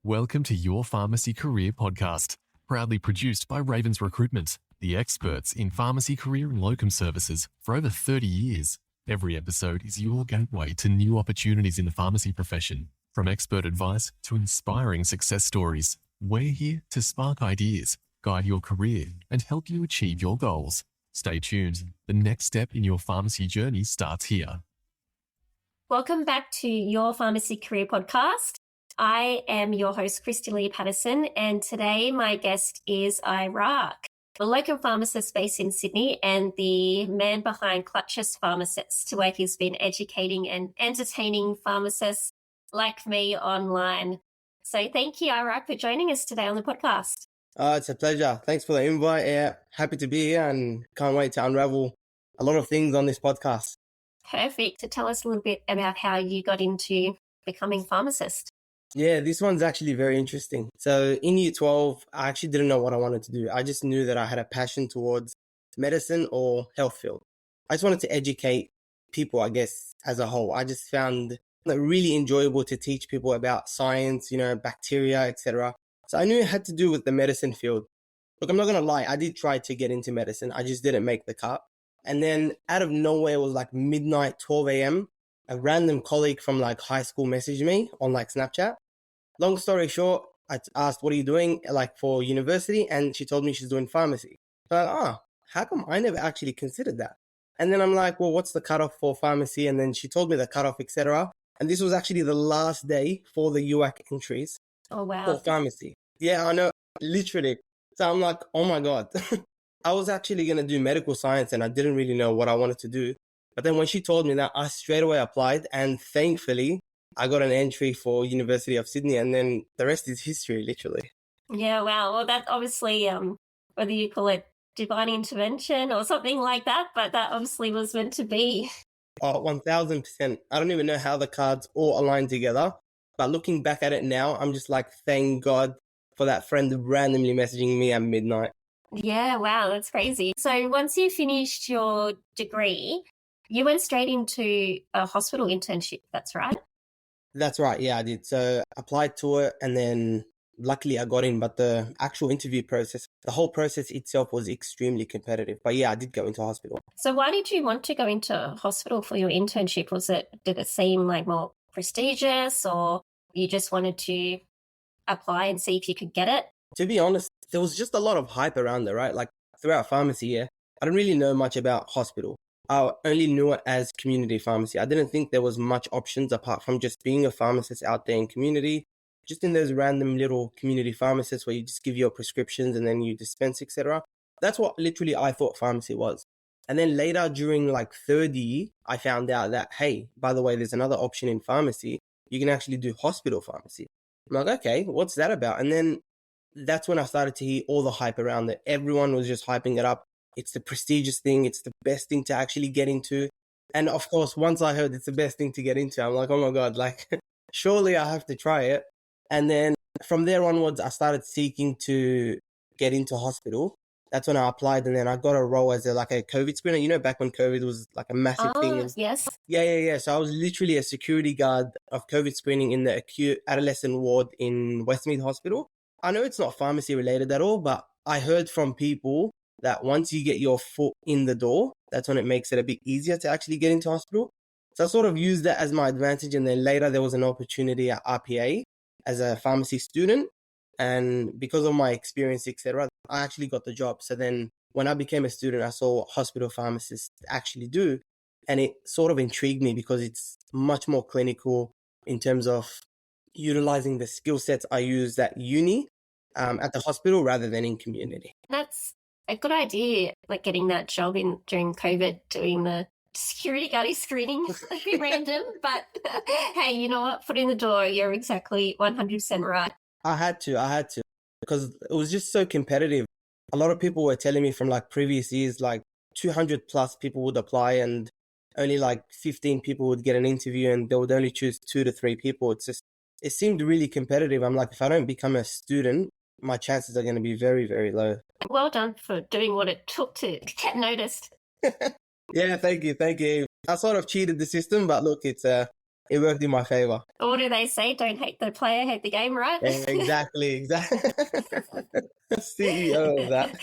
Welcome to Your Pharmacy Career Podcast, proudly produced by Ravens Recruitment, the experts in pharmacy career and locum services for over 30 years. Every episode is your gateway to new opportunities in the pharmacy profession. From expert advice to inspiring success stories, we're here to spark ideas, guide your career, and help you achieve your goals. Stay tuned. The next step in your pharmacy journey starts here. Welcome back to Your Pharmacy Career Podcast. I am your host, Christy Lee Patterson, and today my guest is Iraq, the locum pharmacist based in Sydney and the man behind Clutchest Pharmacist, where he's been educating and entertaining pharmacists like me online. So thank you, Iraq, for joining us today on the podcast. It's a pleasure. Thanks for the invite. Yeah, happy to be here and can't wait to unravel a lot of things on this podcast. Perfect. To tell us a little bit about how you got into becoming pharmacist. Yeah, this one's actually very interesting. So in year 12, I actually didn't know what I wanted to do. I just knew that I had a passion towards medicine or health field. I just wanted to educate people, I guess, as a whole. I just found it really enjoyable to teach people about science, bacteria, etc. So I knew it had to do with the medicine field. Look, I'm not going to lie. I did try to get into medicine. I just didn't make the cut. And then out of nowhere, it was like midnight, 12 a.m. A random colleague from high school messaged me on Snapchat. Long story short, I asked, what are you doing for university? And she told me she's doing pharmacy. So I'm like, how come I never actually considered that? And then I'm like, well, what's the cutoff for pharmacy? And then she told me the cutoff, etc. And this was actually the last day for the UAC entries. Oh, wow. For pharmacy. Yeah, I know, literally. So I'm like, oh my God. I was actually going to do medical science and I didn't really know what I wanted to do. But then when she told me that, I straight away applied, and thankfully I got an entry for University of Sydney, and then the rest is history, literally. Yeah, wow. Well, that obviously, whether you call it divine intervention or something like that, but that obviously was meant to be. Oh, 1000%. I don't even know how the cards all aligned together. But looking back at it now, I'm just like, thank God for that friend randomly messaging me at midnight. Yeah, wow, that's crazy. So once you finished your degree, you went straight into a hospital internship, that's right? That's right, yeah, I did. So I applied to it and then luckily I got in, but the actual interview process, the whole process itself was extremely competitive. But yeah, I did go into hospital. So why did you want to go into hospital for your internship? Did it seem more prestigious, or you just wanted to apply and see if you could get it? To be honest, there was just a lot of hype around it, right? Throughout pharmacy, yeah. I didn't really know much about hospital. I only knew it as community pharmacy. I didn't think there was much options apart from just being a pharmacist out there in community, just in those random little community pharmacists where you just give your prescriptions and then you dispense, etc. That's what literally I thought pharmacy was. And then later during third year, I found out that, hey, by the way, there's another option in pharmacy. You can actually do hospital pharmacy. I'm like, okay, what's that about? And then that's when I started to hear all the hype around it. Everyone was just hyping it up. It's the prestigious thing. It's the best thing to actually get into. And of course, once I heard it's the best thing to get into, I'm like, oh my God, surely I have to try it. And then from there onwards, I started seeking to get into hospital. That's when I applied, and then I got a role as a COVID screener. Back when COVID was a massive thing. Yes. Yeah. So I was literally a security guard of COVID screening in the acute adolescent ward in Westmead Hospital. I know it's not pharmacy related at all, but I heard from people that once you get your foot in the door, that's when it makes it a bit easier to actually get into hospital. So I sort of used that as my advantage. And then later there was an opportunity at RPA as a pharmacy student. And because of my experience, etc., I actually got the job. So then when I became a student, I saw what hospital pharmacists actually do. And it sort of intrigued me because it's much more clinical in terms of utilizing the skill sets I used at uni at the hospital rather than in community. That's a good idea, getting that job during COVID, doing the security guard screening. A bit random, but hey, you know what? Foot in the door, you're exactly 100% right. I had to, because it was just so competitive. A lot of people were telling me from previous years, 200 plus people would apply and only 15 people would get an interview and they would only choose 2 to 3 people. It seemed really competitive. I'm like, if I don't become a student, my chances are going to be very, very low. Well done for doing what it took to get noticed. Yeah, thank you. I sort of cheated the system, but look, it's it worked in my favor. What do they say? Don't hate the player, hate the game, right? Exactly. CEO of that.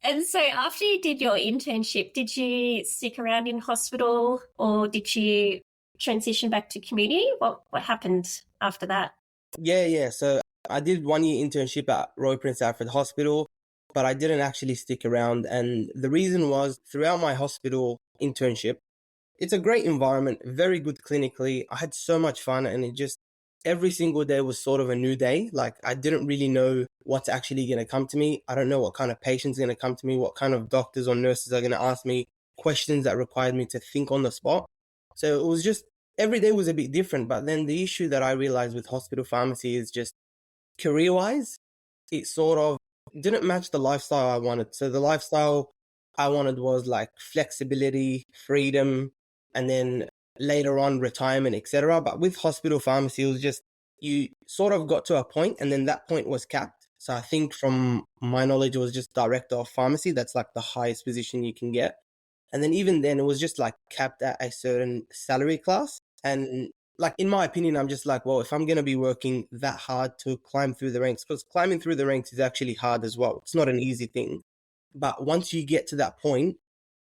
And so after you did your internship, did you stick around in hospital or did you transition back to community? What happened after that? Yeah. So I did 1 year internship at Royal Prince Alfred Hospital, but I didn't actually stick around. And the reason was throughout my hospital internship, it's a great environment, very good clinically. I had so much fun and it just, every single day was sort of a new day. Like I didn't really know what's actually going to come to me. I don't know what kind of patients are going to come to me, what kind of doctors or nurses are going to ask me questions that required me to think on the spot. So it was just, every day was a bit different. But then the issue that I realized with hospital pharmacy is just career-wise, it sort of didn't match the lifestyle I wanted. So the lifestyle I wanted was like flexibility, freedom, and then later on retirement, etc. But with hospital pharmacy, it was just you sort of got to a point and then that point was capped. So I think from my knowledge, it was just director of pharmacy. That's like the highest position you can get. And then even then, it was just like capped at a certain salary class. And like, in my opinion, I'm just like, well, if I'm going to be working that hard to climb through the ranks, because climbing through the ranks is actually hard as well. It's not an easy thing. But once you get to that point,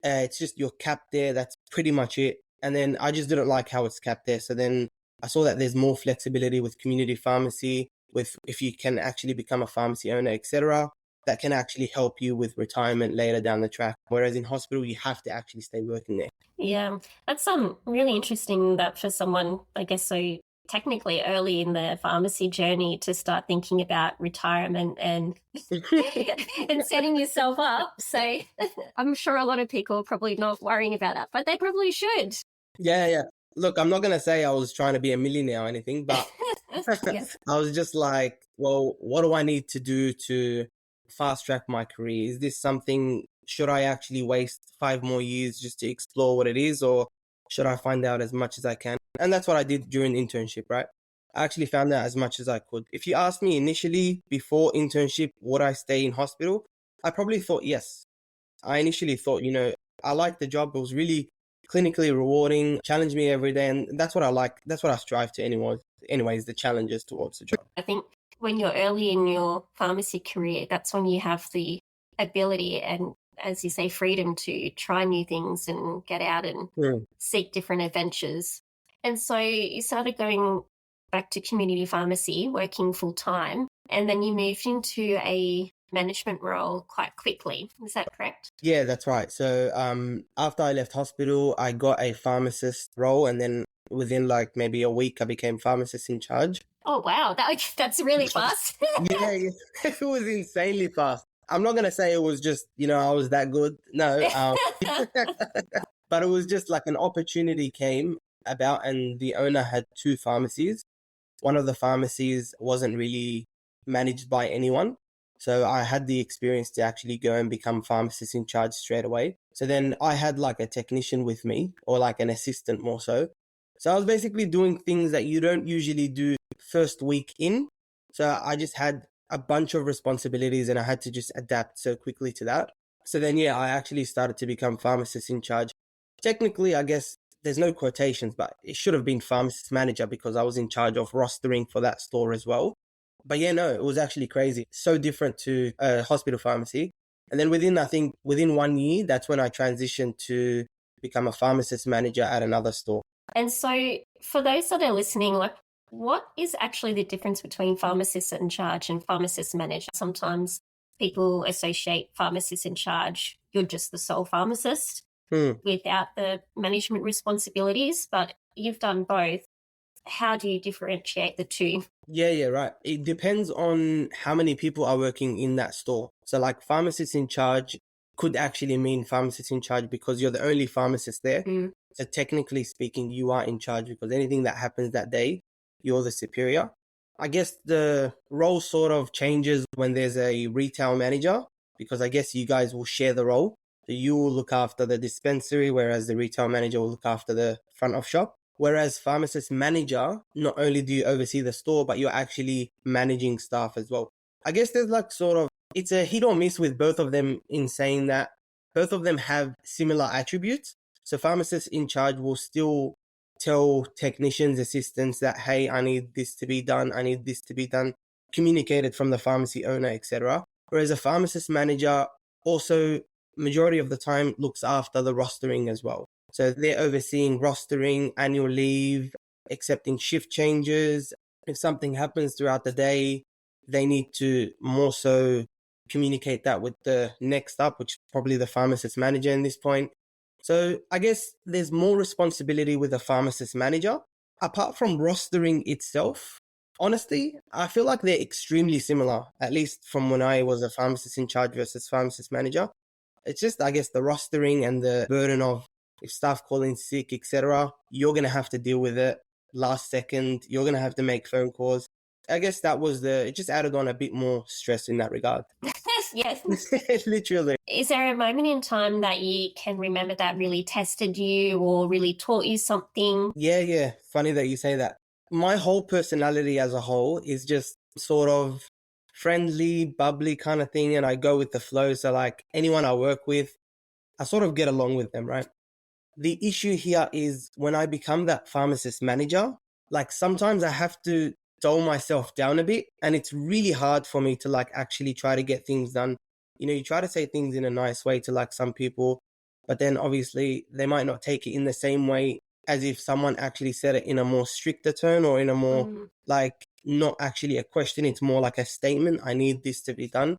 it's just you're capped there. That's pretty much it. And then I just didn't like how it's capped there. So then I saw that there's more flexibility with community pharmacy, with if you can actually become a pharmacy owner, etc. That can actually help you with retirement later down the track. Whereas in hospital, you have to actually stay working there. Yeah, that's really interesting that for someone, I guess, so technically early in their pharmacy journey to start thinking about retirement and and setting yourself up. So I'm sure a lot of people are probably not worrying about that, but they probably should. Yeah. Look, I'm not going to say I was trying to be a millionaire or anything, but Yes. I was just like, well, what do I need to do to fast track my career? Is this something, should I actually waste 5 more years just to explore what it is, or should I find out as much as I can? And that's what I did during internship, right? I actually found out as much as I could. If you asked me initially before internship, would I stay in hospital? I probably thought yes. I initially thought, I liked the job. It was really clinically rewarding, challenged me every day. And that's what I like. That's what I strive to anyways, the challenges towards the job. I think when you're early in your pharmacy career, that's when you have the ability and, as you say, freedom to try new things and get out and seek different adventures. And so you started going back to community pharmacy, working full time, and then you moved into a management role quite quickly. Is that correct? Yeah, that's right. So after I left hospital, I got a pharmacist role, and then within like maybe a week, I became pharmacist in charge. Oh, wow. That's really fast. Yeah, it was insanely fast. I'm not going to say it was just, I was that good. No. But it was just like an opportunity came about, and the owner had 2 pharmacies. One of the pharmacies wasn't really managed by anyone. So I had the experience to actually go and become pharmacist in charge straight away. So then I had like a technician with me, or like an assistant more so. So I was basically doing things that you don't usually do first week in. So I just had a bunch of responsibilities and I had to just adapt so quickly to that. So then, I actually started to become pharmacist in charge. Technically, I guess there's no quotations, but it should have been pharmacist manager because I was in charge of rostering for that store as well. But it was actually crazy. So different to a hospital pharmacy. And then within 1 year, that's when I transitioned to become a pharmacist manager at another store. And so for those that are listening, like, what is actually the difference between pharmacist in charge and pharmacist manager? Sometimes people associate pharmacist in charge, you're just the sole pharmacist without the management responsibilities, but you've done both. How do you differentiate the two? Yeah, right. It depends on how many people are working in that store. So like pharmacist in charge could actually mean pharmacist in charge because you're the only pharmacist there. So technically speaking, you are in charge because anything that happens that day, you're the superior. I guess the role sort of changes when there's a retail manager, because I guess you guys will share the role. So you will look after the dispensary, whereas the retail manager will look after the front of shop. Whereas pharmacist manager, not only do you oversee the store, but you're actually managing staff as well. I guess there's like sort of, it's a hit or miss with both of them in saying that both of them have similar attributes. So pharmacist in charge will still tell technicians, assistants that, hey, I need this to be done, I need this to be done, communicated from the pharmacy owner, etc. Whereas a pharmacist manager also, majority of the time, looks after the rostering as well. So they're overseeing rostering, annual leave, accepting shift changes. If something happens throughout the day, they need to more so communicate that with the next up, which is probably the pharmacist manager in this point. So I guess there's more responsibility with a pharmacist manager. Apart from rostering itself, honestly, I feel like they're extremely similar, at least from when I was a pharmacist in charge versus pharmacist manager. It's just, I guess, the rostering and the burden of if staff call in sick, etc., you're going to have to deal with it last second. You're going to have to make phone calls. I guess it just added on a bit more stress in that regard. Yes. Literally. Is there a moment in time that you can remember that really tested you or really taught you something? Yeah. Funny that you say that. My whole personality as a whole is just sort of friendly, bubbly kind of thing, and I go with the flow. So like anyone I work with, I sort of get along with them, right? The issue here is when I become that pharmacist manager, like sometimes I have to dull myself down a bit, and it's really hard for me to like actually try to get things done. You know, you try to say things in a nice way to like some people, but then obviously they might not take it in the same way as if someone actually said it in a more stricter tone or in a more like not actually a question. It's more like a statement. I need this to be done.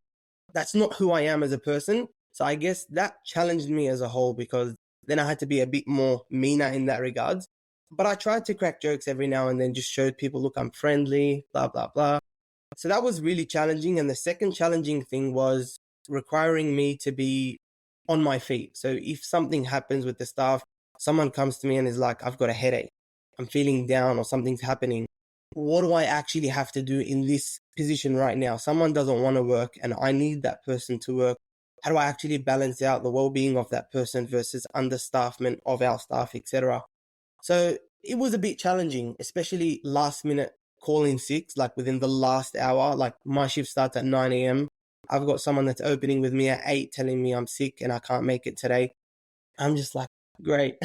That's not who I am as a person. So I guess that challenged me as a whole, because then I had to be a bit more meaner in that regards. But I tried to crack jokes every now and then, just showed people, look, I'm friendly, blah, blah, blah. So that was really challenging. And the second challenging thing was requiring me to be on my feet. So if something happens with the staff, someone comes to me and is like, I've got a headache, I'm feeling down, or something's happening. What do I actually have to do in this position right now? Someone doesn't want to work and I need that person to work. How do I actually balance out the well-being of that person versus understaffment of our staff, etc.? So it was a bit challenging, especially last minute calling six, like within the last hour. Like my shift starts at 9 a.m. I've got someone that's opening with me at 8 telling me I'm sick and I can't make it today. I'm just like, great.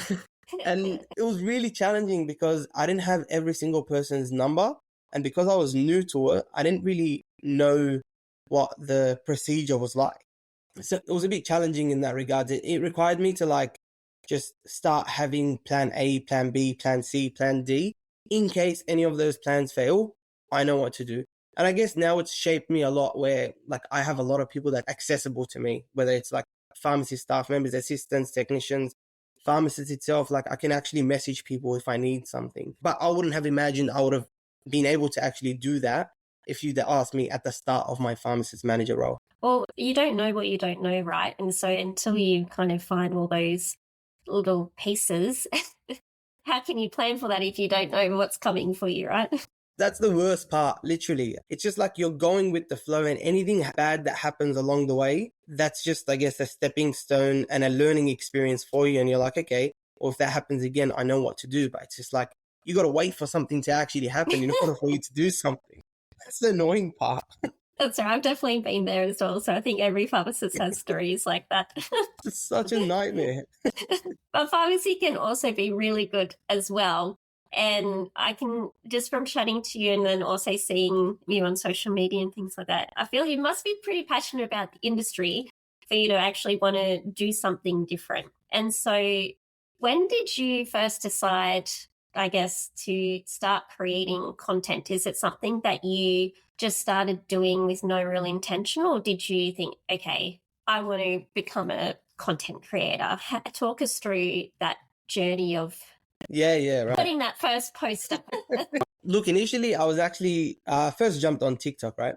And it was really challenging because I didn't have every single person's number. And because I was new to it, I didn't really know what the procedure was like. So it was a bit challenging in that regard. It required me to like just start having plan A, plan B, plan C, plan D. In case any of those plans fail, I know what to do. And I guess now it's shaped me a lot where like I have a lot of people that are accessible to me, whether it's like pharmacy staff members, assistants, technicians, pharmacists itself. Like I can actually message people if I need something. But I wouldn't have imagined I would have been able to actually do that if you'd asked me at the start of my pharmacist manager role. Well, you don't know what you don't know, right? And so until you kind of find all those little pieces, how can you plan for that if you don't know what's coming for you, right? That's the worst part, literally. It's just like you're going with the flow, and anything bad that happens along the way, that's just, I guess, a stepping stone and a learning experience for you. And you're like, okay, well, if that happens again, I know what to do. But it's just like, you got to wait for something to actually happen in order for you to do something. That's the annoying part. That's right. I've definitely been there as well. So I think every pharmacist has stories like that. It's such a nightmare. But pharmacy can also be really good as well. And I can, just from chatting to you and then also seeing you on social media and things like that, I feel you must be pretty passionate about the industry for you to actually want to do something different. And so when did you first decide, I guess, to start creating content? Is it something that you just started doing with no real intention, or did you think, okay, I want to become a content creator? Talk us through that journey of right. putting that first post up. Look, initially I was actually first jumped on TikTok, right?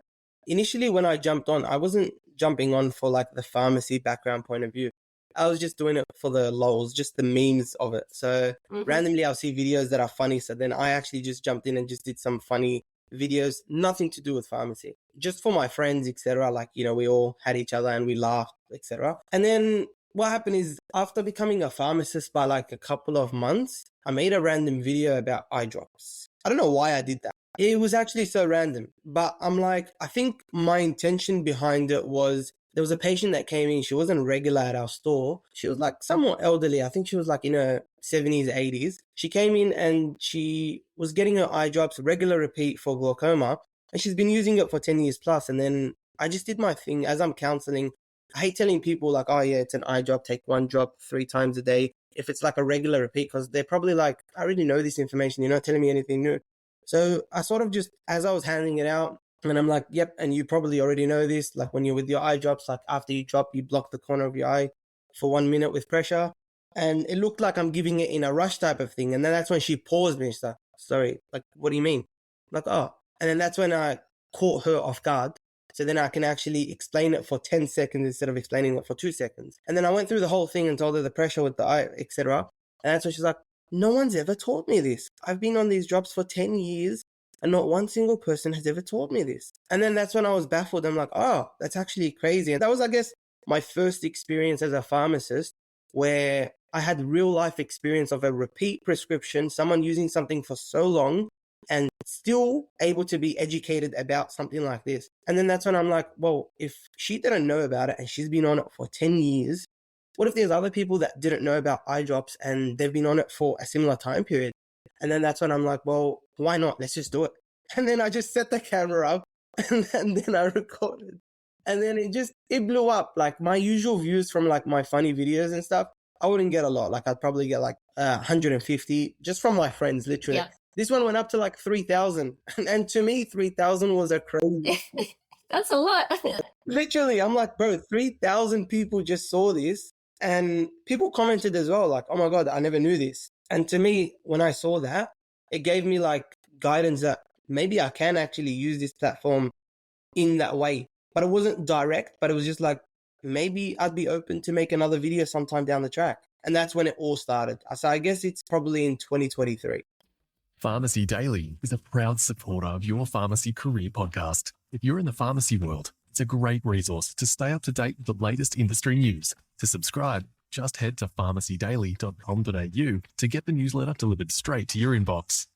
Initially when I jumped on, I wasn't jumping on for like the pharmacy background point of view. I was just doing it for the lols, just the memes of it. So randomly I'll see videos that are funny. So then I actually just jumped in and just did some funny videos, nothing to do with pharmacy, just for my friends, etc. Like, you know, we all had each other and we laughed, etc. And then what happened is after becoming a pharmacist by like a couple of months, I made a random video about eye drops. I don't know why I did that. It was actually so random, but I'm like, I think my intention behind it was there was a patient that came in. She wasn't regular at our store. She was like somewhat elderly. I think she was like in her 70s, 80s. She came in and she was getting her eye drops, regular repeat for glaucoma. And she's been using it for 10 years plus. And then I just did my thing as I'm counseling. I hate telling people like, oh yeah, it's an eye drop, take one drop 3 times a day. If it's like a regular repeat, because they're probably like, I already know this information. You're not telling me anything new. So I sort of just, as I was handing it out, and I'm like, yep, and you probably already know this, like when you're with your eye drops, like after you drop, you block the corner of your eye for 1 minute with pressure. And it looked like I'm giving it in a rush type of thing. And then that's when she paused me. She's like, sorry, like, what do you mean? I'm like, oh. And then that's when I caught her off guard. So then I can actually explain it for 10 seconds instead of explaining it for 2 seconds. And then I went through the whole thing and told her the pressure with the eye, etc. And that's when she's like, no one's ever taught me this. I've been on these drops for 10 years. And not one single person has ever taught me this. And then that's when I was baffled. I'm like, oh, that's actually crazy. And that was, I guess, my first experience as a pharmacist where I had real life experience of a repeat prescription, someone using something for so long and still able to be educated about something like this. And then that's when I'm like, well, if she didn't know about it and she's been on it for 10 years, what if there's other people that didn't know about eye drops and they've been on it for a similar time period? And then that's when I'm like, well, why not? Let's just do it. And then I just set the camera up and then I recorded. And then it blew up. Like my usual views from like my funny videos and stuff, I wouldn't get a lot. Like I'd probably get like 150 just from my friends, literally. Yeah. This one went up to like 3,000. And to me, 3,000 was a crazy. That's a lot. Literally, I'm like, bro, 3,000 people just saw this. And people commented as well, like, oh my God, I never knew this. And to me, when I saw that, it gave me like guidance that maybe I can actually use this platform in that way. But it wasn't direct, but it was just like, maybe I'd be open to make another video sometime down the track. And that's when it all started. So I guess it's probably in 2023. Pharmacy Daily is a proud supporter of your pharmacy career podcast. If you're in the pharmacy world, it's a great resource to stay up to date with the latest industry news. To subscribe, just head to pharmacydaily.com.au to get the newsletter delivered straight to your inbox.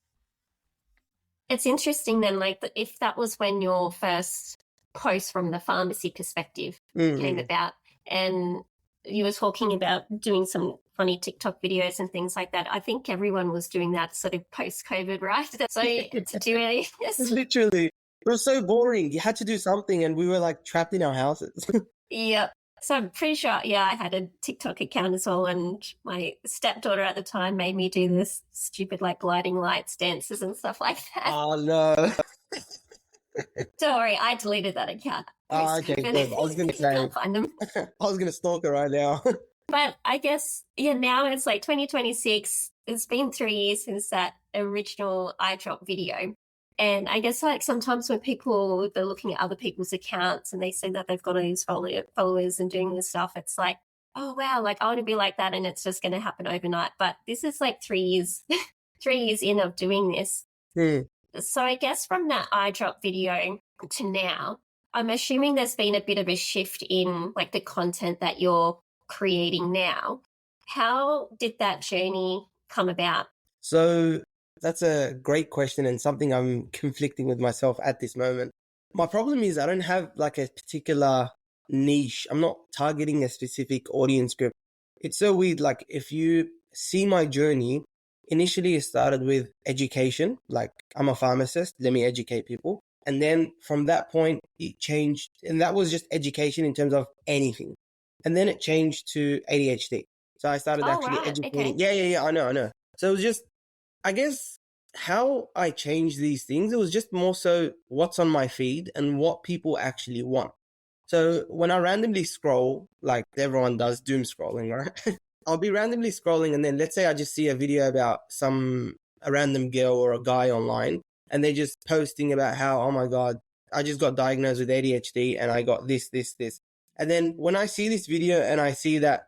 It's interesting then, like if that was when your first post from the pharmacy perspective came about and you were talking about doing some funny TikTok videos and things like that. I think everyone was doing that sort of post-COVID, right? So to do it, yes. Literally. It was so boring. You had to do something and we were like trapped in our houses. Yeah. So I'm pretty sure, I had a TikTok account as well, and my stepdaughter at the time made me do this stupid like gliding lights dances and stuff like that. Oh, no. Don't worry, I deleted that account. Oh, okay, good. I was going to say, can't find them. I was going to stalk her right now. But I guess, now it's like 2026. It's been 3 years since that original eye drop video. And I guess like sometimes when they're looking at other people's accounts and they see that they've got all these followers and doing this stuff, it's like, oh, wow, like I want to be like that and it's just going to happen overnight. But this is like 3 years, 3 years in of doing this. So I guess from that eye drop video to now, I'm assuming there's been a bit of a shift in like the content that you're creating now. How did that journey come about? So that's a great question and something I'm conflicting with myself at this moment. My problem is I don't have like a particular niche. I'm not targeting a specific audience group. It's so weird. Like if you see my journey, initially it started with education. Like I'm a pharmacist, let me educate people. And then from that point it changed, and that was just education in terms of anything. And then it changed to ADHD. So I started educating. Okay. Yeah, I know. So it was just, I guess how I changed these things, it was just more so what's on my feed and what people actually want. So when I randomly scroll, like everyone does, doom scrolling, right? I'll be randomly scrolling and then let's say I just see a video about a random girl or a guy online and they're just posting about how, oh my God, I just got diagnosed with ADHD and I got this. And then when I see this video and I see that,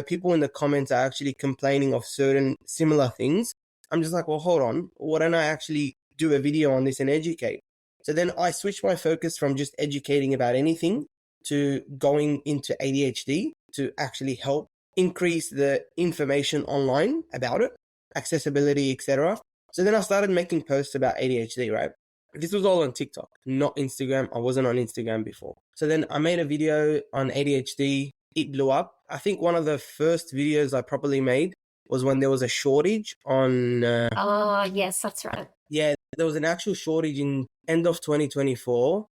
people in the comments are actually complaining of certain similar things, I'm just like, well, hold on. Why don't I actually do a video on this and educate? So then I switched my focus from just educating about anything to going into ADHD to actually help increase the information online about it, accessibility, etc. So then I started making posts about ADHD, right? This was all on TikTok, not Instagram. I wasn't on Instagram before. So then I made a video on ADHD. It blew up. I think one of the first videos I properly made was when there was a shortage on... Oh, yes, that's right. Yeah, there was an actual shortage in end of 2024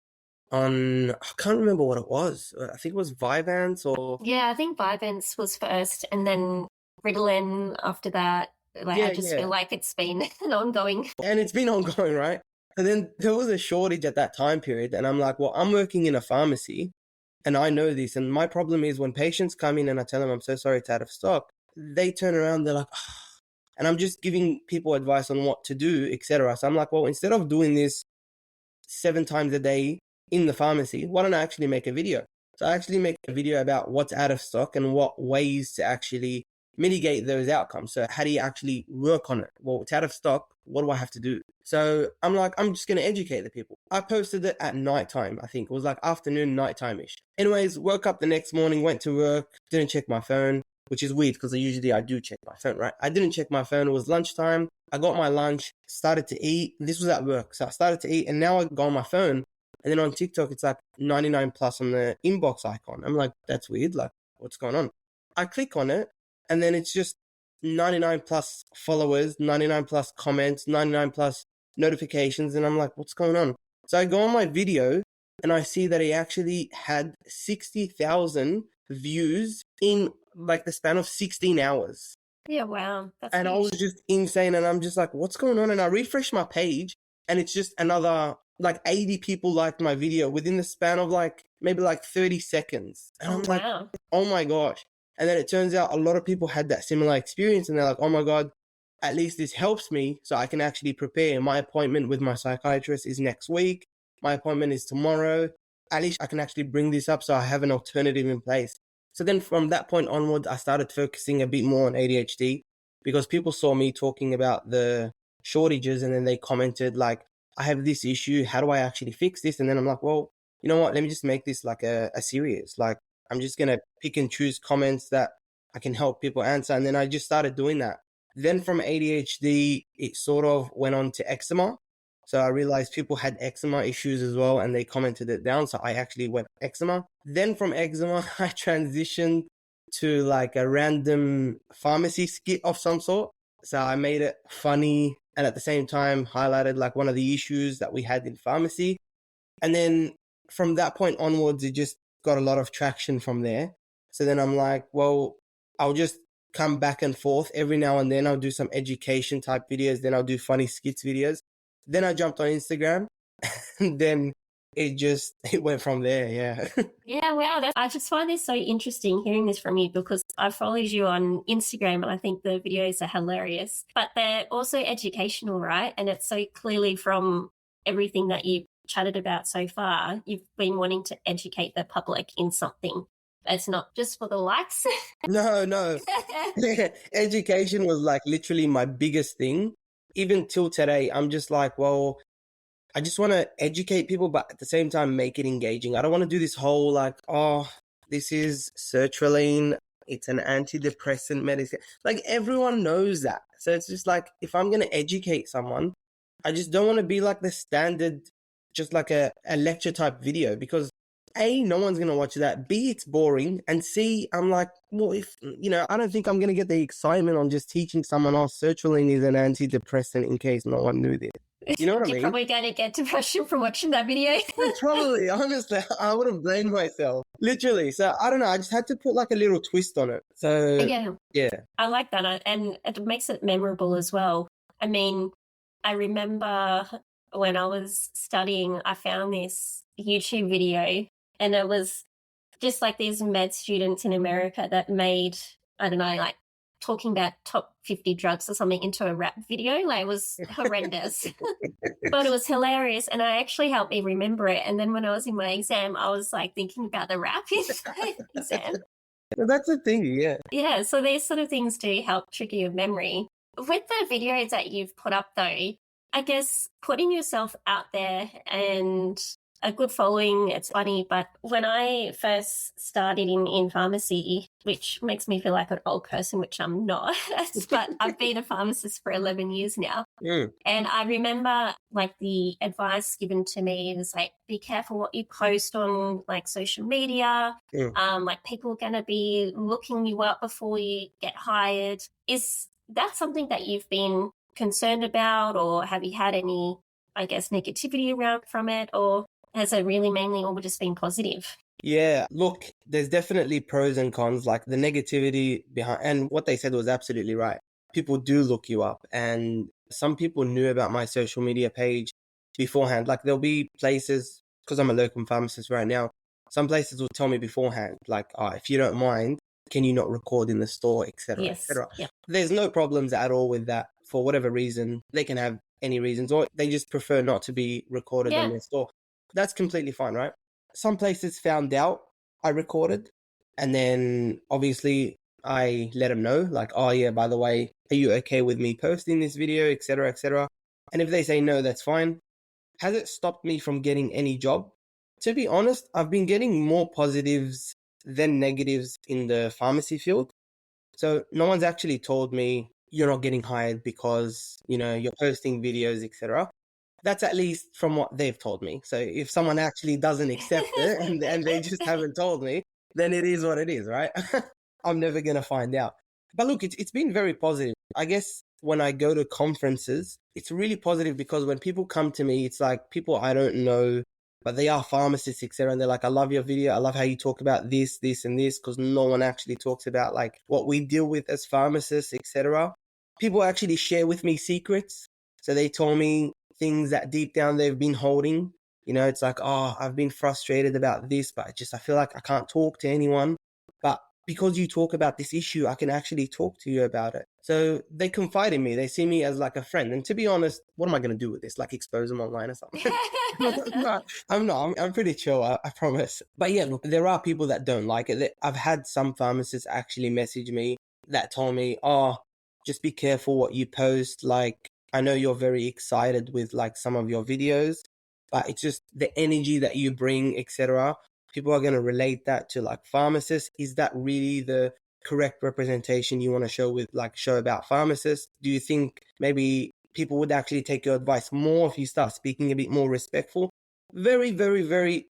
on... I can't remember what it was. I think it was Vyvanse or... Yeah, I think Vyvanse was first and then Ritalin after that. Like, I just feel like it's been an ongoing... And it's been ongoing, right? And then there was a shortage at that time period. And I'm like, well, I'm working in a pharmacy and I know this. And my problem is when patients come in and I tell them, I'm so sorry, it's out of stock, they turn around, they're like, oh. And I'm just giving people advice on what to do, etc. So I'm like, well, instead of doing this 7 times a day in the pharmacy, why don't I actually make a video? So I actually make a video about what's out of stock and what ways to actually mitigate those outcomes. So how do you actually work on it? Well, it's out of stock. What do I have to do? So I'm like, I'm just going to educate the people. I posted it at nighttime. I think it was like afternoon, nighttime-ish. Anyways, woke up the next morning, went to work, didn't check my phone, which is weird because I do check my phone, right? I didn't check my phone. It was lunchtime. I got my lunch, started to eat. This was at work. So I started to eat and now I go on my phone. And then on TikTok, it's like 99 plus on the inbox icon. I'm like, that's weird. Like, what's going on? I click on it. And then it's just 99 plus followers, 99 plus comments, 99 plus notifications. And I'm like, what's going on? So I go on my video and I see that he actually had 60,000 views in like the span of 16 hours. Yeah, wow. That's and huge. I was just insane. And I'm just like, what's going on? And I refresh my page and it's just another like 80 people liked my video within the span of like maybe like 30 seconds. And I'm like, oh my gosh. And then it turns out a lot of people had that similar experience and they're like, oh my God, at least this helps me so I can actually prepare. My appointment with my psychiatrist is next week. My appointment is tomorrow. At least I can actually bring this up so I have an alternative in place. So then from that point onwards, I started focusing a bit more on ADHD because people saw me talking about the shortages and then they commented like, I have this issue. How do I actually fix this? And then I'm like, well, you know what? Let me just make this like a series. Like, I'm just going to pick and choose comments that I can help people answer. And then I just started doing that. Then from ADHD, it sort of went on to eczema. So I realized people had eczema issues as well and they commented it down. So I actually went eczema. Then from eczema, I transitioned to like a random pharmacy skit of some sort. So I made it funny and at the same time highlighted like one of the issues that we had in pharmacy. And then from that point onwards, it just got a lot of traction from there. So then I'm like, well, I'll just come back and forth every now and then. I'll do some education type videos. Then I'll do funny skits videos. Then I jumped on Instagram and then it went from there. Yeah. Yeah, wow. I just find this so interesting hearing this from you because I followed you on Instagram and I think the videos are hilarious, but they're also educational, right? And it's so clearly from everything that you've chatted about so far, you've been wanting to educate the public in something. It's not just for the likes. No. Education was like literally my biggest thing. Even till today, I'm just like, well, I just want to educate people, but at the same time, make it engaging. I don't want to do this whole like, oh, this is sertraline. It's an antidepressant medicine. Like everyone knows that. So it's just like, if I'm going to educate someone, I just don't want to be like the standard, just like a lecture type video because A, no one's going to watch that. B, it's boring. And C, I'm like, well, I don't think I'm going to get the excitement on just teaching someone else sertraline is an antidepressant in case no one knew this. You know what I mean? You're probably going to get depression from watching that video. Probably, honestly, I wouldn't blame myself. Literally. So I don't know. I just had to put like a little twist on it. So yeah. I like that. And it makes it memorable as well. I mean, I remember when I was studying, I found this YouTube video and it was just like these med students in America that made, I don't know, like talking about top 50 drugs or something into a rap video. Like it was horrendous, but it was hilarious. And it actually helped me remember it. And then when I was in my exam, I was like thinking about the rap exam. That's the thing, yeah. Yeah, so these sort of things do help trigger your memory. With the videos that you've put up though, I guess putting yourself out there and a good following. It's funny, but when I first started in pharmacy, which makes me feel like an old person, which I'm not, but I've been a pharmacist for 11 years now. And I remember like the advice given to me was like, be careful what you post on like social media. Like people are going to be looking you up before you get hired. Is that something that you've been concerned about, or have you had any, I guess, negativity around from it, or has it really mainly all just been positive? Yeah, look, there's definitely pros and cons, like the negativity behind, and what they said was absolutely right. People do look you up, and some people knew about my social media page beforehand. Like there'll be places, because I'm a locum pharmacist right now, some places will tell me beforehand, like, oh, if you don't mind, can you not record in the store, etc., Yes. etc. Yeah. There's no problems at all with that for whatever reason. They can have any reasons, or they just prefer not to be recorded in their store. That's completely fine, right? Some places found out I recorded, and then obviously I let them know, like, oh yeah, by the way, are you okay with me posting this video, etc., etc. And if they say no, that's fine. Has it stopped me from getting any job? To be honest, I've been getting more positives than negatives in the pharmacy field. So no one's actually told me you're not getting hired because, you're posting videos, etc. That's at least from what they've told me. So if someone actually doesn't accept it and they just haven't told me, then it is what it is, right? I'm never going to find out. But look, it's been very positive. I guess when I go to conferences, it's really positive because when people come to me, it's like people I don't know, but they are pharmacists, etc. And they're like, I love your video. I love how you talk about this, this, and this, because no one actually talks about like what we deal with as pharmacists, etc. People actually share with me secrets. So they told me things that deep down they've been holding. It's like, oh, I've been frustrated about this, but I feel like I can't talk to anyone. But because you talk about this issue, I can actually talk to you about it. So they confide in me. They see me as like a friend. And to be honest, what am I going to do with this? Like expose them online or something? No, I'm not. I'm pretty chill, I promise. But yeah, look, there are people that don't like it. I've had some pharmacists actually message me that told me, oh, just be careful what you post. Like, I know you're very excited with like some of your videos, but it's just the energy that you bring, etc. People are going to relate that to like pharmacists. Is that really the correct representation you want to show about pharmacists? Do you think maybe people would actually take your advice more if you start speaking a bit more respectful? Very, very, very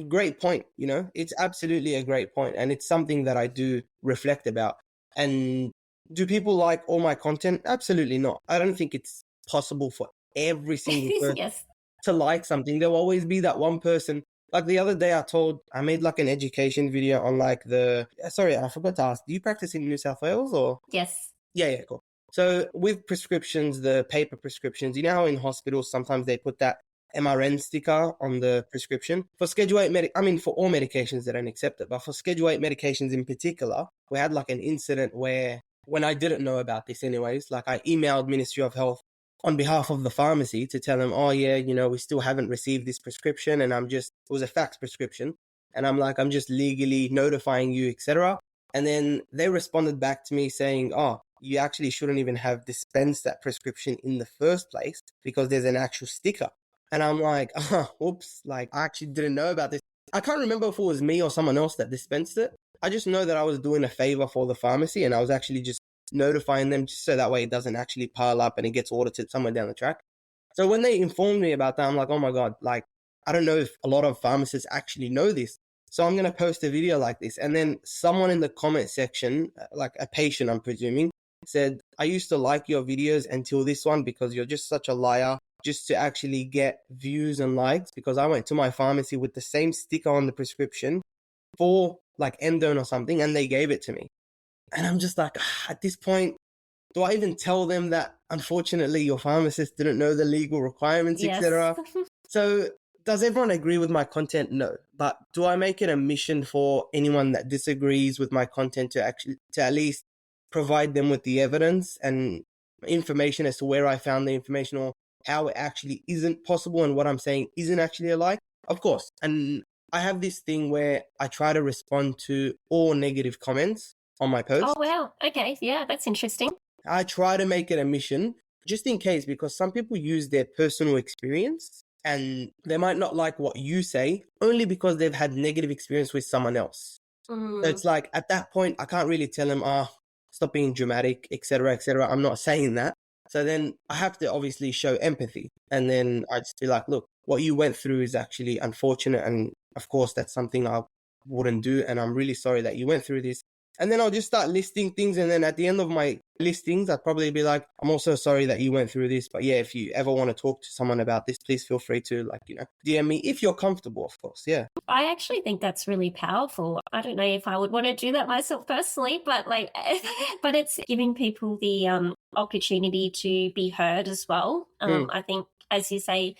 great point. It's absolutely a great point, and it's something that I do reflect about. And do people like all my content? Absolutely not. I don't think it's possible for every single person to like something. There'll always be that one person. Like the other day I made like an education video on like sorry, I forgot to ask, do you practice in New South Wales or? Yes. Yeah, cool. So with prescriptions, the paper prescriptions, how in hospitals sometimes they put that MRN sticker on the prescription. For Schedule 8 for all medications they don't accept it, but for Schedule 8 medications in particular, we had like an incident where, when I didn't know about this anyways, like I emailed Ministry of Health on behalf of the pharmacy to tell them, oh yeah, we still haven't received this prescription, and it was a fax prescription, and I'm just legally notifying you, etc. And then they responded back to me saying, oh, you actually shouldn't even have dispensed that prescription in the first place because there's an actual sticker. And I'm like, oops, like I actually didn't know about this. I can't remember if it was me or someone else that dispensed it. I just know that I was doing a favor for the pharmacy, and I was actually just notifying them just so that way it doesn't actually pile up and it gets audited somewhere down the track. So when they informed me about that, I'm like, oh my God, like, I don't know if a lot of pharmacists actually know this. So I'm going to post a video like this. And then someone in the comment section, like a patient, I'm presuming, said, I used to like your videos until this one because you're just such a liar, just to actually get views and likes, because I went to my pharmacy with the same sticker on the prescription for like endone or something, and they gave it to me. And I'm just like, at this point, do I even tell them that unfortunately your pharmacist didn't know the legal requirements, etc.? So does everyone agree with my content? No. But do I make it a mission for anyone that disagrees with my content to at least provide them with the evidence and information as to where I found the information or how it actually isn't possible and what I'm saying isn't actually a lie? Of course. And I have this thing where I try to respond to all negative comments on my post. Oh, wow. Okay. Yeah, that's interesting. I try to make it a mission just in case, because some people use their personal experience and they might not like what you say only because they've had negative experience with someone else. So it's like at that point, I can't really tell them, stop being dramatic, etc., etc. I'm not saying that. So then I have to obviously show empathy. And then I just be like, look, what you went through is actually unfortunate. And of course, that's something I wouldn't do. And I'm really sorry that you went through this. And then I'll just start listing things. And then at the end of my listings, I'd probably be like, I'm also sorry that you went through this. But yeah, if you ever want to talk to someone about this, please feel free to DM me if you're comfortable, of course. Yeah. I actually think that's really powerful. I don't know if I would want to do that myself personally, but but it's giving people the opportunity to be heard as well. I think, as you say,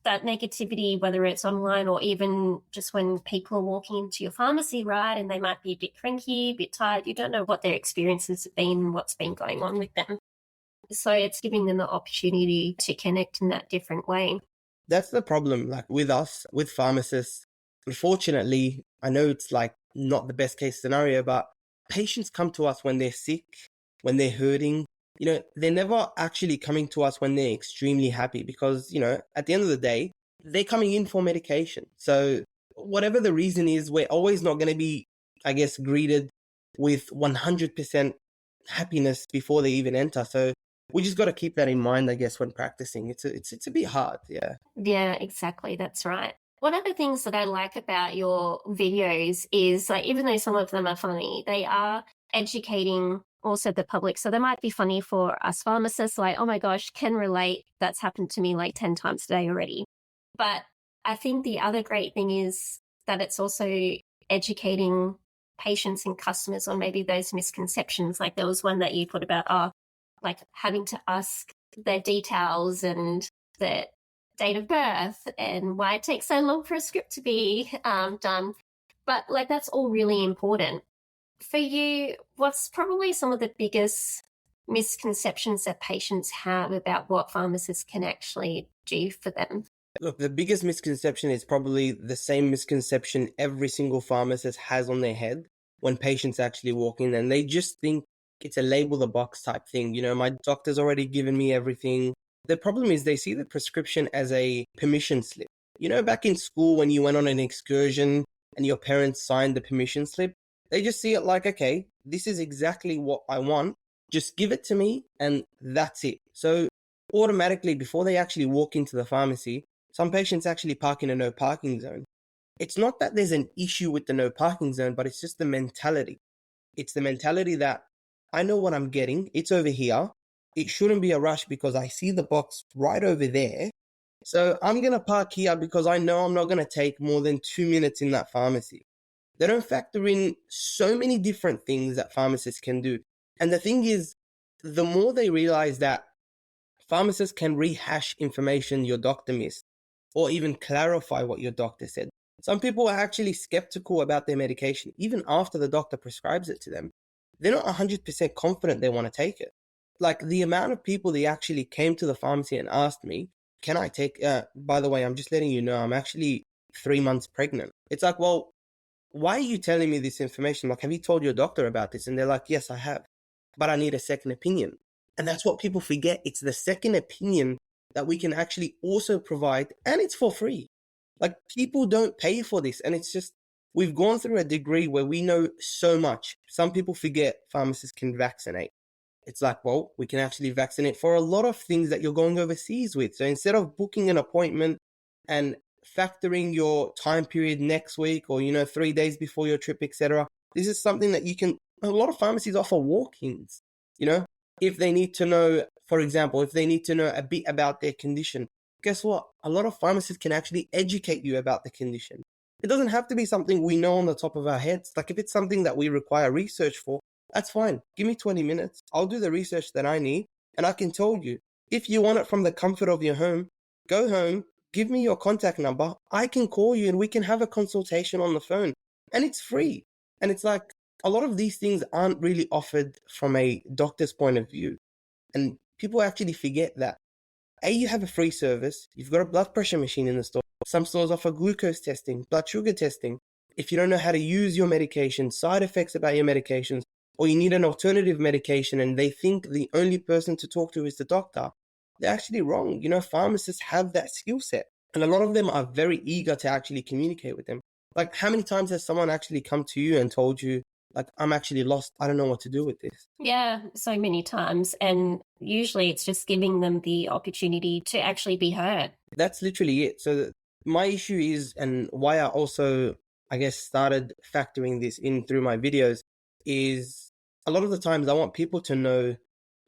that negativity, whether it's online or even just when people are walking into your pharmacy, right, and they might be a bit cranky, a bit tired, you don't know what their experiences have been, what's been going on with them. So it's giving them the opportunity to connect in that different way. That's the problem, like with us, with pharmacists. Unfortunately, I know it's like not the best case scenario, but patients come to us when they're sick, when they're hurting. They're never actually coming to us when they're extremely happy because, at the end of the day, they're coming in for medication. So whatever the reason is, we're always not going to be, I guess, greeted with 100% happiness before they even enter. So we just got to keep that in mind, I guess, when practicing. It's a bit hard. Yeah. Yeah, exactly. That's right. One of the things that I like about your videos is, like, even though some of them are funny, they are educating also the public. So they might be funny for us pharmacists, like, oh my gosh, can relate. That's happened to me like 10 times a day already. But I think the other great thing is that it's also educating patients and customers on maybe those misconceptions. Like there was one that you put about, like having to ask their details and their date of birth and why it takes so long for a script to be done. But like that's all really important. For you, what's probably some of the biggest misconceptions that patients have about what pharmacists can actually do for them? Look, the biggest misconception is probably the same misconception every single pharmacist has on their head when patients actually walk in, and they just think it's a label the box type thing. My doctor's already given me everything. The problem is they see the prescription as a permission slip. Back in school when you went on an excursion and your parents signed the permission slip, they just see it like, okay, this is exactly what I want. Just give it to me and that's it. So automatically, before they actually walk into the pharmacy, some patients actually park in a no parking zone. It's not that there's an issue with the no parking zone, but it's just the mentality. It's the mentality that I know what I'm getting. It's over here. It shouldn't be a rush because I see the box right over there. So I'm going to park here because I know I'm not going to take more than 2 minutes in that pharmacy. They don't factor in so many different things that pharmacists can do. And the thing is, the more they realize that pharmacists can rehash information your doctor missed or even clarify what your doctor said. Some people are actually skeptical about their medication, even after the doctor prescribes it to them. They're not 100% confident they want to take it. Like the amount of people that actually came to the pharmacy and asked me, can I take, by the way, I'm just letting you know, I'm actually 3 months pregnant. It's like, well, why are you telling me this information? Like, have you told your doctor about this? And they're like, yes, I have, but I need a second opinion. And that's what people forget. It's the second opinion that we can actually also provide, and it's for free. Like, people don't pay for this. And it's just, we've gone through a degree where we know so much. Some people forget pharmacists can vaccinate. It's like, well, we can actually vaccinate for a lot of things that you're going overseas with. So instead of booking an appointment and factoring your time period next week or 3 days before your trip, etc., this is something that a lot of pharmacies offer walk-ins. If they need to know, for example, if they need to know a bit about their condition, guess what? A lot of pharmacists can actually educate you about the condition. It doesn't have to be something we know on the top of our heads. Like if it's something that we require research for, that's fine. Give me 20 minutes. I'll do the research that I need and I can tell you. If you want it from the comfort of your home, go home, give me your contact number. I can call you and we can have a consultation on the phone. And it's free. And it's like a lot of these things aren't really offered from a doctor's point of view. And people actually forget that. You have a free service. You've got a blood pressure machine in the store. Some stores offer glucose testing, blood sugar testing. If you don't know how to use your medication, side effects about your medications, or you need an alternative medication and they think the only person to talk to is the doctor, they're actually wrong. Pharmacists have that skill set. And a lot of them are very eager to actually communicate with them. Like, how many times has someone actually come to you and told you, like, I'm actually lost, I don't know what to do with this? Yeah, so many times. And usually it's just giving them the opportunity to actually be heard. That's literally it. So my issue is, and why I also, I guess, started factoring this in through my videos, is a lot of the times I want people to know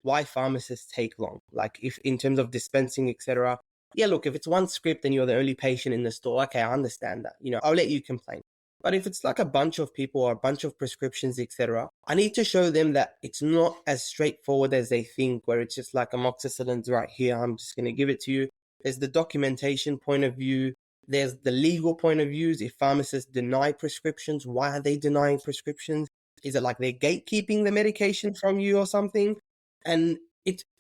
why pharmacists take long. Like, if in terms of dispensing, etc. Yeah, look, if it's one script and you're the only patient in the store, okay, I understand that. I'll let you complain. But if it's like a bunch of people or a bunch of prescriptions, etc., I need to show them that it's not as straightforward as they think, where it's just like amoxicillin's right here, I'm just going to give it to you. There's the documentation point of view. There's the legal point of views. If pharmacists deny prescriptions, why are they denying prescriptions? Is it like they're gatekeeping the medication from you or something? And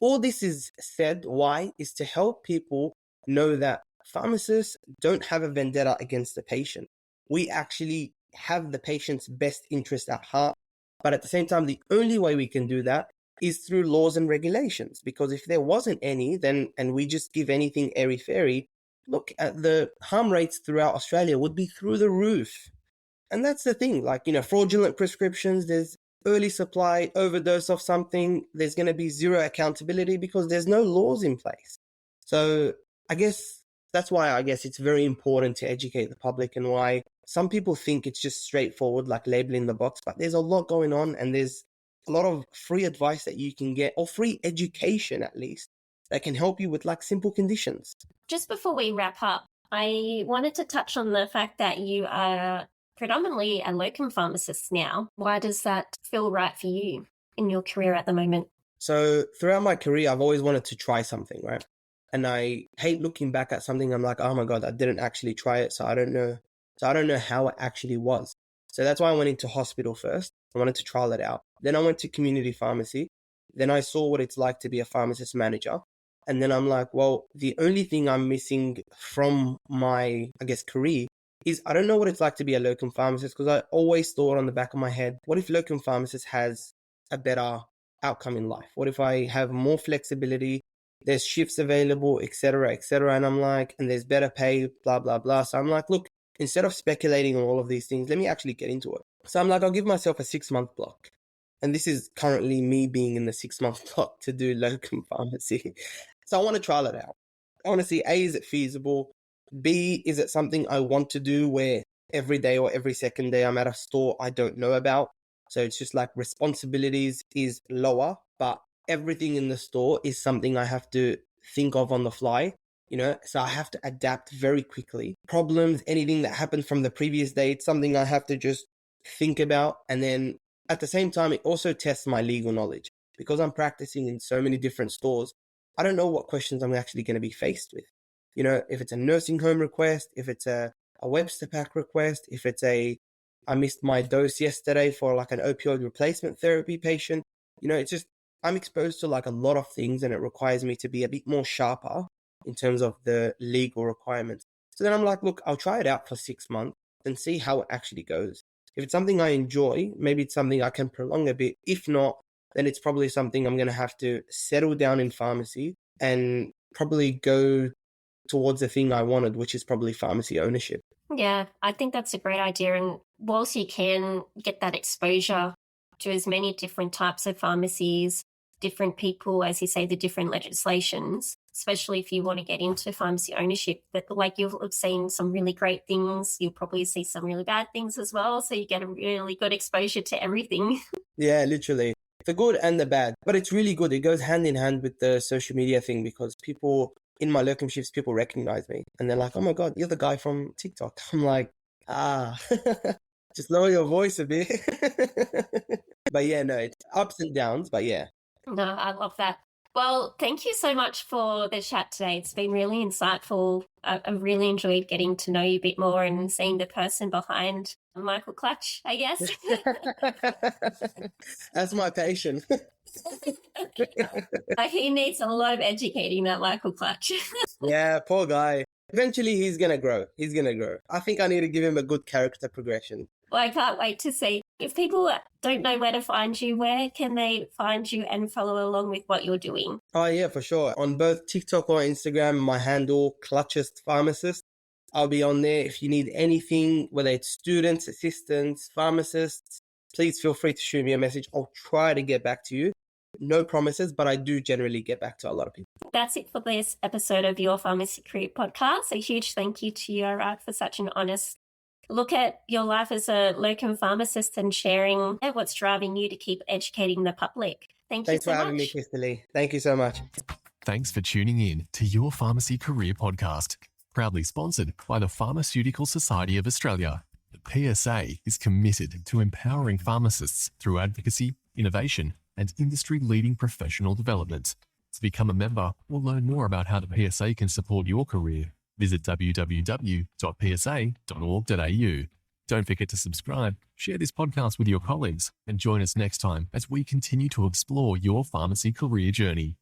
all this is said, why? Is to help people know that pharmacists don't have a vendetta against the patient. We actually have the patient's best interest at heart. But at the same time, the only way we can do that is through laws and regulations. Because if there wasn't any, and we just give anything airy-fairy, look at the harm rates throughout Australia would be through the roof. And that's the thing, like, fraudulent prescriptions, there's early supply, overdose of something, there's going to be zero accountability because there's no laws in place. So I guess that's why it's very important to educate the public, and why some people think it's just straightforward, like labeling the box, but there's a lot going on, and there's a lot of free advice that you can get, or free education at least, that can help you with like simple conditions. Just before we wrap up, I wanted to touch on the fact that you are predominantly a locum pharmacist now. Why does that feel right for you in your career at the moment? So throughout my career, I've always wanted to try something, right? And I hate looking back at something. I'm like, oh my God, I didn't actually try it. So I don't know. How it actually was. So that's why I went into hospital first. I wanted to trial it out. Then I went to community pharmacy. Then I saw what it's like to be a pharmacist manager. And then I'm like, well, the only thing I'm missing from my, career is I don't know what it's like to be a locum pharmacist, because I always thought on the back of my head, what if locum pharmacist has a better outcome in life? What if I have more flexibility? There's shifts available, etc., etc. And I'm like, and there's better pay, blah, blah, blah. So I'm like, look, instead of speculating on all of these things, let me actually get into it. So I'm like, I'll give myself a 6-month block. And this is currently me being in the 6-month block to do locum pharmacy. So I want to trial it out. I want to see, A, is it feasible? B, is it something I want to do where every day or every second day I'm at a store I don't know about? So it's just like responsibilities is lower, but everything in the store is something I have to think of on the fly, so I have to adapt very quickly. Problems, anything that happened from the previous day, it's something I have to just think about. And then at the same time, it also tests my legal knowledge, because I'm practicing in so many different stores. I don't know what questions I'm actually going to be faced with. If it's a nursing home request, if it's a Webster pack request, if it's I missed my dose yesterday for like an opioid replacement therapy patient, it's just, I'm exposed to like a lot of things, and it requires me to be a bit more sharper in terms of the legal requirements. So then I'm like, look, I'll try it out for 6 months and see how it actually goes. If it's something I enjoy, maybe it's something I can prolong a bit. If not, then it's probably something I'm going to have to settle down in pharmacy and probably go towards the thing I wanted, which is probably pharmacy ownership. Yeah, I think that's a great idea. And whilst you can get that exposure to as many different types of pharmacies, different people, as you say, the different legislations, especially if you want to get into pharmacy ownership, but like you've seen some really great things, you'll probably see some really bad things as well. So you get a really good exposure to everything. Yeah, literally. The good and the bad. But it's really good. It goes hand in hand with the social media thing, because people in my locum shifts, people recognize me and they're like, oh my God, you're the guy from TikTok. I'm like, just lower your voice a bit. But yeah, no, it's ups and downs, but yeah. No, I love that. Well, thank you so much for the chat today. It's been really insightful. I've really enjoyed getting to know you a bit more and seeing the person behind Michael Clutch, I guess. That's my patient. He needs a lot of educating, that Michael Clutch. Yeah, poor guy. Eventually, he's going to grow. I think I need to give him a good character progression. Well, I can't wait to see. If people don't know where to find you, where can they find you and follow along with what you're doing? Oh, yeah, for sure. On both TikTok or Instagram, my handle, Clutchest Pharmacist. I'll be on there. If you need anything, whether it's students, assistants, pharmacists, please feel free to shoot me a message. I'll try to get back to you. No promises, but I do generally get back to a lot of people. That's it for this episode of Your Pharmacy Career Podcast. A huge thank you to you, Iraq, for such an honest look at your life as a locum pharmacist and sharing what's driving you to keep educating the public. Thanks for having me, Christy. Thank you so much. Thanks for tuning in to Your Pharmacy Career Podcast, proudly sponsored by the Pharmaceutical Society of Australia. The PSA is committed to empowering pharmacists through advocacy, innovation, and industry-leading professional development. To become a member or learn more about how the PSA can support your career, visit www.psa.org.au. Don't forget to subscribe, share this podcast with your colleagues, and join us next time as we continue to explore your pharmacy career journey.